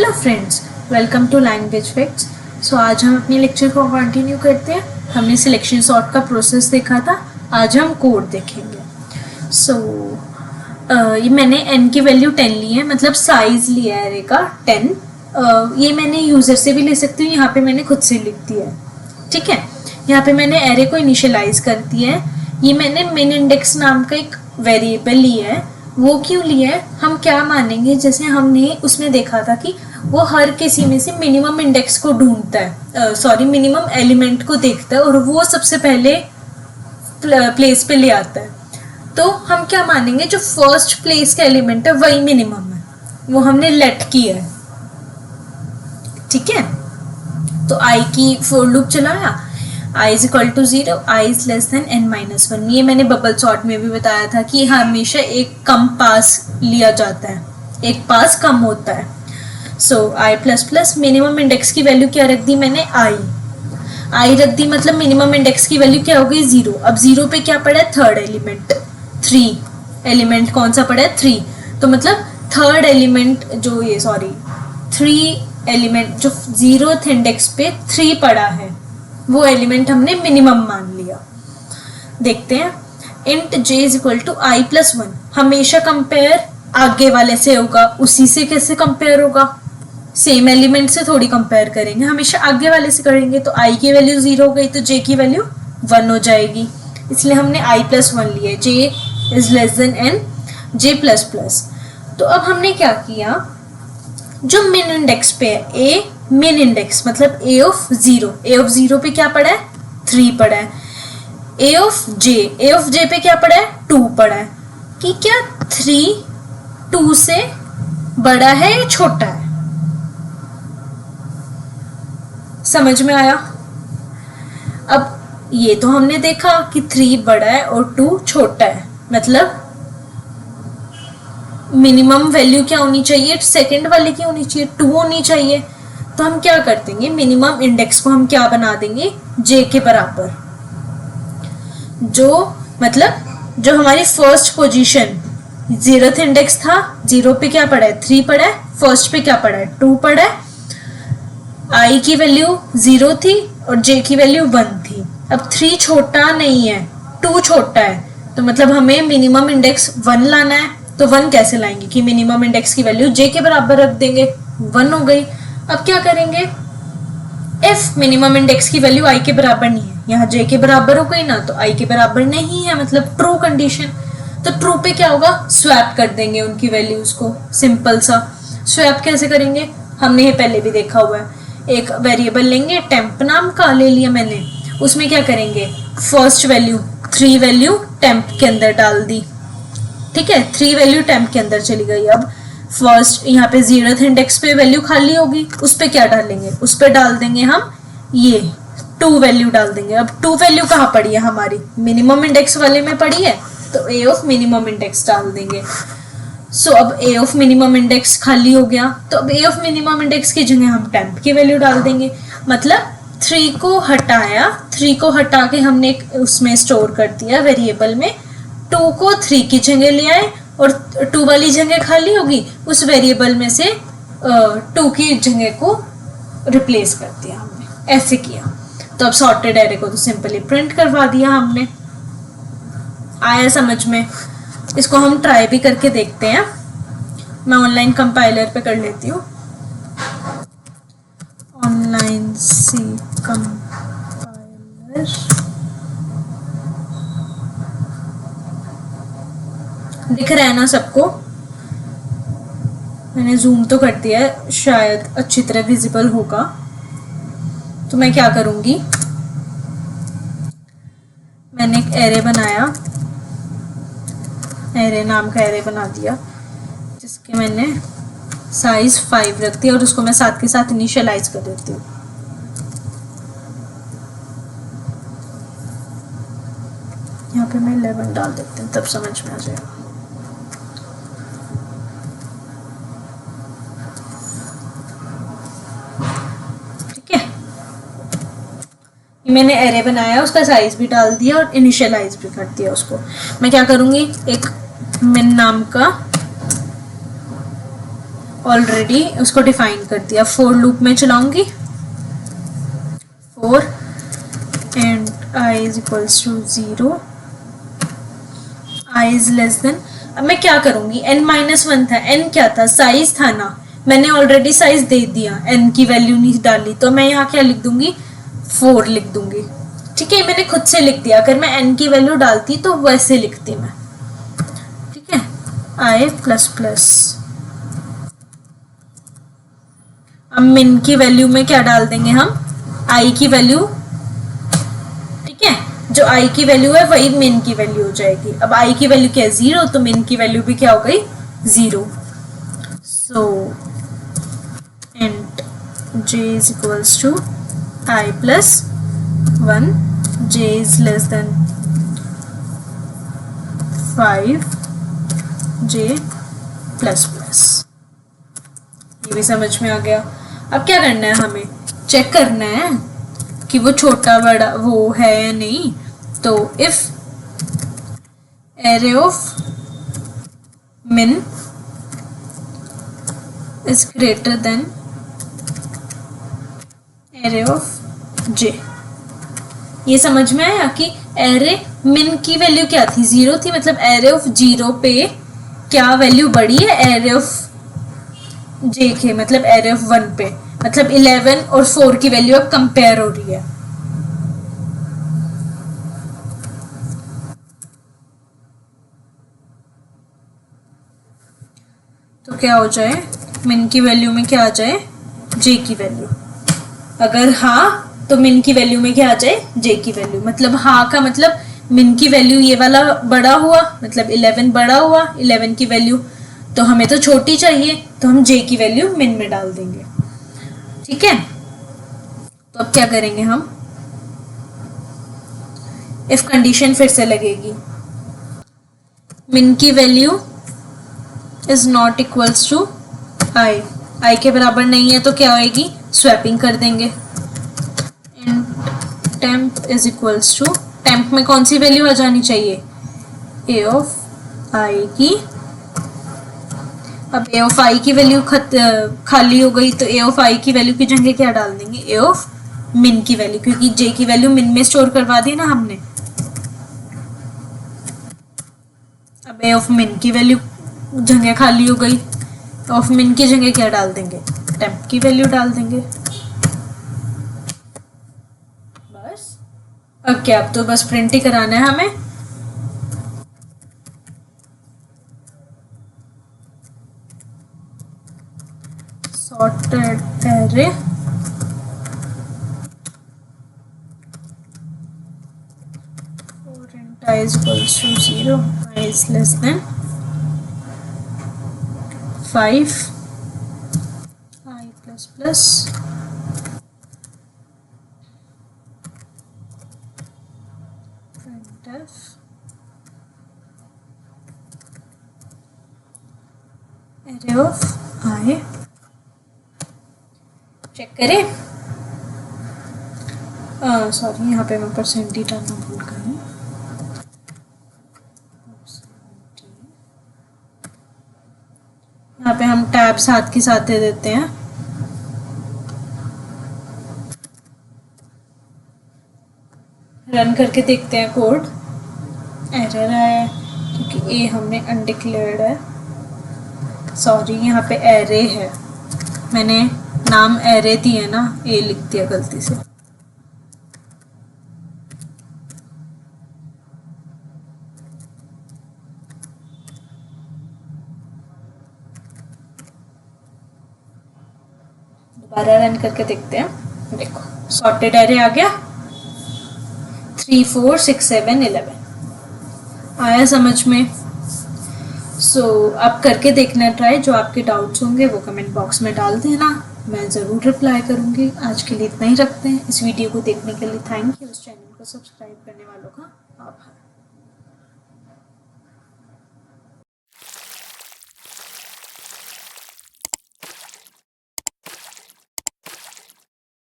Hello friends, welcome to language facts. So आज हम अपने लेक्चर को कंटिन्यू करते हैं। हमने सिलेक्शन सॉर्ट का प्रोसेस देखा था, आज हम कोड देखेंगे। सो ये मैंने n की वैल्यू 10 ली है, मतलब साइज लिया है एरे का 10। ये मैंने यूज़र से भी ले सकती हूँ, यहाँ पे मैंने खुद से लिख दिया है। ठीक है, यहाँ पे मैंने एरे को इनिशियलाइज कर दिया है। ये मैंने मिन इंडेक्स नाम का एक वेरिएबल लिया है। वो क्यों लिया है, हम क्या मानेंगे, जैसे हमने उसमें देखा था कि वो हर किसी में से मिनिमम इंडेक्स को ढूंढता है, मिनिमम एलिमेंट को देखता है और वो सबसे पहले प्लेस पे ले आता है। तो हम क्या मानेंगे, जो फर्स्ट प्लेस का एलिमेंट है वही मिनिमम है, वो हमने लेट किया है। ठीक है, तो आई की फोर लूप चलाया, i is equal to 0, i is less than n-1। ये मैंने बबल सॉर्ट में भी बताया था कि हमेशा एक कम पास लिया जाता है, एक पास कम होता है। सो i plus plus minimum index की वैल्यू क्या रख दी मैंने, i रख दी, मतलब मिनिमम इंडेक्स की वैल्यू क्या हो गई 0। अब 0 पे क्या पड़ा है, थर्ड एलिमेंट 3 एलिमेंट कौन सा पड़ा है 3, तो मतलब थर्ड एलिमेंट जो ये 3 एलिमेंट जो 0th इंडेक्स पे 3 पड़ा है, वो एलिमेंट हमने मिनिमम मान लिया। देखते हैं, int j is equal to i plus 1। हमेशा कंपेयर आगे वाले से होगा, उसी से कैसे कंपेयर होगा, सेम एलिमेंट से थोड़ी कंपेयर करेंगे, हमेशा आगे वाले से करेंगे। तो i की वैल्यू 0 हो गई तो j की वैल्यू 1 हो जाएगी, इसलिए हमने i प्लस 1 लिया। j is less then n, j plus plus. तो अब हमने क्या किया, जो मिन इंडेक्स पे है a, मिन इंडेक्स मतलब a ऑफ 0 पे क्या पड़ा है 3 पड़ा है। a ऑफ j पे क्या पड़ा है 2 पड़ा है। कि क्या 3 2 से बड़ा है या छोटा है, समझ में आया। अब ये तो हमने देखा कि 3 बड़ा है और 2 छोटा है, मतलब मिनिमम वैल्यू क्या होनी चाहिए, सेकंड वाले की होनी चाहिए, 2 होनी चाहिए। तो हम क्या कर देंगे, मिनिमम इंडेक्स को हम क्या बना देंगे, j के बराबर। जो मतलब जो हमारी फर्स्ट पोजीशन 0th इंडेक्स था, 0 पे क्या पड़ा है 3 पड़ा है, फर्स्ट पे क्या पड़ा है 2 पड़ा है। i की वैल्यू 0 थी और j की वैल्यू 1 थी। अब 3 छोटा नहीं है, 2 छोटा है, तो मतलब हमें मिनिमम इंडेक्स 1 लाना है। तो 1 कैसे लाएंगे कि मिनिमम इंडेक्स की वैल्यू j के बराबर रख देंगे, 1 हो गई। अब क्या करेंगे, if मिनिमम इंडेक्स की वैल्यू i के बराबर नहीं है, यहाँ j के बराबर हो गई ना, तो i के बराबर नहीं है, मतलब ट्रू कंडीशन। तो ट्रू पे क्या होगा, स्वैप कर देंगे उनकी वैल्यूज को, सिंपल सा। स्वैप कैसे करेंगे, हमने ये पहले भी देखा हुआ है। एक वेरिएबल लेंगे, टेम्प नाम का ले लिया मैंने, उसमें क्या करेंगे, फर्स्ट वैल्यू 3 वैल्यू टेम्प के अंदर डाल दी। ठीक है, 3 वैल्यू टेम्प के अंदर चली गई। अब फर्स्ट यहाँ पे 0th इंडेक्स पे वैल्यू खाली होगी, उस पे क्या डालेंगे, उस पे डाल देंगे हम ये 2 वैल्यू डाल देंगे। अब 2 वैल्यू कहाँ पड़ी है हमारी, मिनिमम इंडेक्स वाले में पड़ी है, तो a ऑफ मिनिमम इंडेक्स डाल देंगे। सो अब a ऑफ मिनिमम इंडेक्स खाली हो गया, तो अब a ऑफ मिनिमम इंडेक्स की जगह हम टेम्प की वैल्यू डाल देंगे। मतलब 3 को हटाया, 3 को हटा के हमने एक उसमें स्टोर कर दिया वेरिएबल में, 2 को 3 की जगह ले आए और 2 वाली जगह खाली होगी, उस वेरिएबल में से 2 की जगह को रिप्लेस कर दिया हमने, ऐसे किया। तो अब सॉर्टेड एरे को तो सिंपली प्रिंट करवा दिया हमने। आया समझ में, इसको हम ट्राई भी करके देखते हैं। मैं ऑनलाइन कंपाइलर पे कर लेती हूँ, ऑनलाइन सी कंपाइलर। दिख रहा है ना सबको, मैंने जूम तो कर दिया है, शायद अच्छी तरह विजिबल होगा। तो मैं क्या करूंगी, मैंने एक एरे बनाया, एरे नाम का एरे बना दिया, जिसके मैंने साइज 5 रख दिया और उसको मैं साथ के साथ इनिशियलाइज कर देती हूँ। यहाँ पे मैं 11 डाल देती हूँ, तब समझ में आ जाएगा। मैंने एरे बनाया, उसका साइज भी डाल दिया और इनिशियलाइज भी कर दिया उसको। मैं क्या करूंगी, एक मिन नाम का ऑलरेडी उसको डिफाइन कर दिया। फोर लूप में चलाऊंगी, for int i is equals to 0, i is less than, अब मैं क्या करूंगी, n-1 था, n क्या था, साइज था ना, मैंने ऑलरेडी साइज दे दिया, n की वैल्यू नहीं डाली, तो मैं यहाँ क्या लिख दूंगी, 4 लिख दूंगी। ठीक है, मैंने खुद से लिख दिया, अगर मैं n की वैल्यू डालती तो वैसे लिखती मैं। ठीक है, i प्लस प्लस, अब min की वैल्यू में क्या डाल देंगे हम, i की वैल्यू। ठीक है, जो i की वैल्यू है वही min की वैल्यू हो जाएगी। अब i की वैल्यू क्या है, 0, तो min की वैल्यू भी क्या हो गई, 0। सो int j is equals to i plus 1, j is less than 5, j plus plus। ये भी समझ में आ गया। अब क्या करना है, हमें चेक करना है कि वो छोटा बड़ा वो है या नहीं। तो if array of min is greater than array of j, ये समझ में आया कि array min की वैल्यू क्या थी, 0 थी, मतलब array of 0 पे क्या वैल्यू बढ़ी है, array of j के मतलब array of 1 पे, मतलब 11 और 4 की वैल्यू अब कंपेयर हो रही है। तो क्या हो जाए, min की वैल्यू में क्या आ जाए, j की वैल्यू। अगर हाँ तो min की वैल्यू में क्या आ जाए, j की वैल्यू। मतलब हाँ का मतलब min की वैल्यू ये वाला बड़ा हुआ, मतलब 11 बड़ा हुआ 11 की वैल्यू, तो हमें तो छोटी चाहिए, तो हम j की वैल्यू min में डाल देंगे। ठीक है, तो अब क्या करेंगे हम, इफ कंडीशन फिर से लगेगी, min की value is not equals to i के बराबर नहीं है, तो क्या होएगी, स्वैपिंग कर देंगे। temp is equals to, temp में कौन सी वैल्यू आ जानी चाहिए, a ऑफ i की। अब a ऑफ i की वैल्यू खाली हो गई, तो a ऑफ i की वैल्यू की जगह क्या डाल देंगे, a ऑफ min की वैल्यू, क्योंकि j की वैल्यू min में स्टोर करवा दी ना हमने। अब a ऑफ min की वैल्यू जगह खाली हो गई, ऑफ min की जगह क्या डाल देंगे, temp की वैल्यू डाल देंगे। बस अब क्या, अब तो बस प्रिंट ही कराना है हमें। sorted array for int I is equals to 0, I is less than 5, I plus plus printf array of I। Check करें, सॉरी यहाँ पे मैं परसेंट ही डालना भूल गई। यहाँ पे हम टैब साथ के साथ दे देते हैं। रन करके देखते हैं कोड, एरर आया है क्योंकि ए हमने अनडिक्लेयर्ड है, सॉरी यहाँ पे एरे है, मैंने नाम एरे दिया ना, ए लिख दिया गलती से। दोबारा रन करके देखते हैं, देखो सॉर्टेड एरे आ गया, 3 4 6 7 11 आया समझ में। सो आप करके देखना ट्राई, जो आपके डाउट्स होंगे वो कमेंट बॉक्स में डाल देना, मैं ज़रूर रिप्लाई करूँगी। आज के लिए इतना ही रखते हैं। इस वीडियो को देखने के लिए थैंक यू। इस चैनल को सब्सक्राइब करने वालों का आभार।